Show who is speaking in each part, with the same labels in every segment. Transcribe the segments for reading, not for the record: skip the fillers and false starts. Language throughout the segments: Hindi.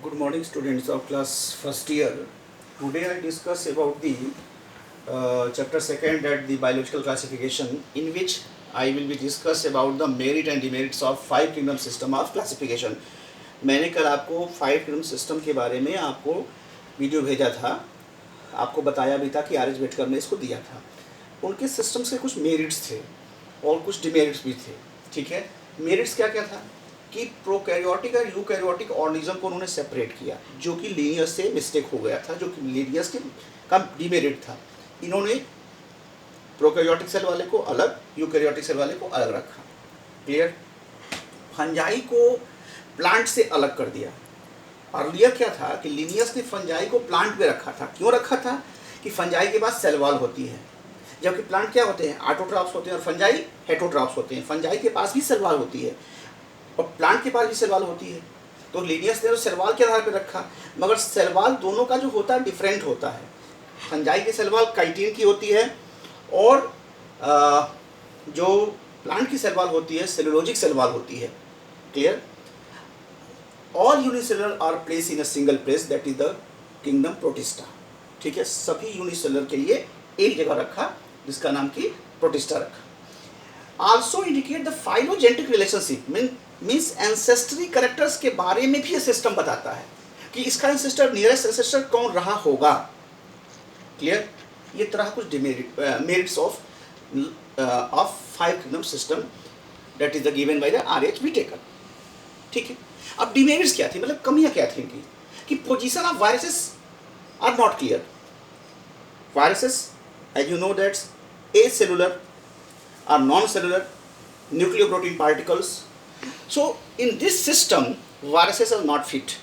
Speaker 1: Good morning, students of class first year. Today I discuss about the chapter second at the biological classification, in which I will be discuss about the merit and demerits of five kingdom system of classification. मैंने कल आपको फाइव किंगडम सिस्टम के बारे में आपको वीडियो भेजा था, आपको बताया भी था कि आर एच बेटकर ने इसको दिया था। उनके सिस्टम्स के कुछ मेरिट्स थे और कुछ डिमेरिट्स भी थे। ठीक है, मेरिट्स क्या क्या था कि प्रोकैरियोटिक और यूकैरियोटिक ऑर्गेनिज्म को उन्होंने सेपरेट किया, जो कि लीनियस से मिस्टेक हो गया था, जो कि लीनियस के का डिमेरिट था। इन्होंने प्रोकैरियोटिक सेल वाले को अलग, यूकैरियोटिक सेल वाले को अलग रखा। क्लियर? फंजाई को प्लांट से अलग कर दिया। अर्लियर क्या था कि लीनियस ने फंजाई को प्लांट पे रखा था। क्यों रखा था? कि फंजाई के पास सेल वॉल होती है, जबकि प्लांट क्या होते हैं? ऑटोट्रॉफ्स होते हैं, और फंजाई हेटरोट्रॉफ्स होते हैं। फंजाई के पास भी सेल वॉल होती है और प्लांट के पास भी सेल वॉल होती है। तो लीनियस ने तो सेल वॉल के आधार पर रखा, मगर सेल वॉल दोनों का जो होता है डिफरेंट होता है। फंजाई की सेल वॉल काइटिन की होती है और जो प्लांट की सेल वॉल होती है सेलुलोजिक सेल वॉल होती है। Clear? All unicellular are place in a single place, that is the kingdom Protista. ठीक है, सभी यूनिसेलुलर के लिए एक जगह रखा, जिसका नाम की प्रोटिस्टा रखा। Also indicate the phylogenetic relationship, means ancestry characters के बारे में भी ये सिस्टम बताता है कि इसका एंसेस्टर, नियरेस्ट एंसेस्टर कौन रहा होगा। क्लियर? ये तरह कुछ merits of five kingdom system, that is the given by the R H Whittaker. ठीक है, अब डिमेरिट्स क्या थी, मतलब कमियां क्या थी इनकी? कि position of viruses are not clear. Viruses, as you know, that's acellular or non-cellular nucleoprotein particles. So in this system viruses are not fit.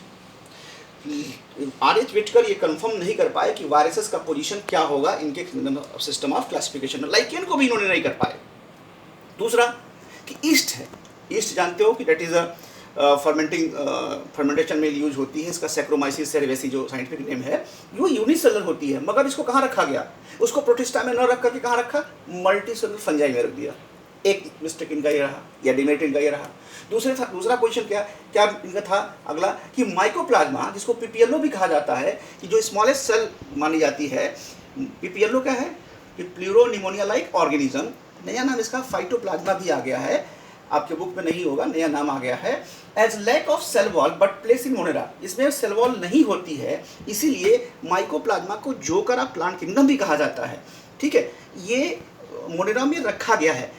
Speaker 1: R H Whittaker ये कंफर्म नहीं कर पाए कि वायरसेस का पोजीशन क्या होगा इनके सिस्टम ऑफ क्लासिफिकेशन में। लाइकेन को भी इन्होंने नहीं कर पाए। दूसरा कि ईस्ट है, ईस्ट जानते हो कि दैट इज अ फर्मेंटेशन में यूज होती है। इसका सैक्रोमाइसिस सेरेवेसी जो साइंटिफिक नेम है, वो यूनिसेलुलर होती है, मगर इसको कहाँ रखा गया? उसको प्रोटिस्टा में न रख करके कहाँ रखा? मल्टीसेलुलर फंजाई में रख दिया। एक मिस्टेक इनका ये रहा, या डिमेरिट इनका ये रहा। दूसरा पोजीशन क्या क्या इनका था अगला, कि माइकोप्लाज्मा, जिसको पीपीएलओ भी कहा जाता है, कि जो स्मॉलेस्ट सेल मानी जाती है। पीपीएलओ क्या है? कि प्लूरोनिमोनिया लाइक ऑर्गेनिज्म। नया नाम इसका फाइटोप्लाज्मा भी आ गया है, आपके बुक में नहीं होगा, नया नाम आ गया है। As lack of cell wall but place in Monera, इसमें सेल वॉल नहीं होती है, इसीलिए माइकोप्लाज्मा को जोकर ऑफ प्लांट किंगडम भी कहा जाता है। ठीक है, ये मोनेरा में रखा गया है।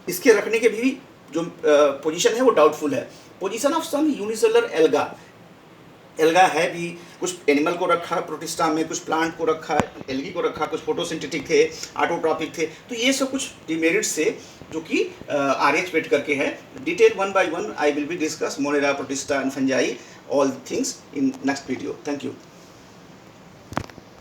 Speaker 1: इसके रखने के भी जो पोजीशन है वो डाउटफुल है। Position of some unicellular alga है भी, कुछ एनिमल को रखा है प्रोटिस्टा में, कुछ प्लांट को रखा है, एल्गी को रखा, कुछ फोटोसिंथेटिक थे, ऑटोट्रॉपिक थे। तो ये सब कुछ डिमेरिट्स से जो कि आर एच व्हिटेकर के हैं। Detail one by one I will be discuss Monera, protista and fungi, all things in next video. Thank you.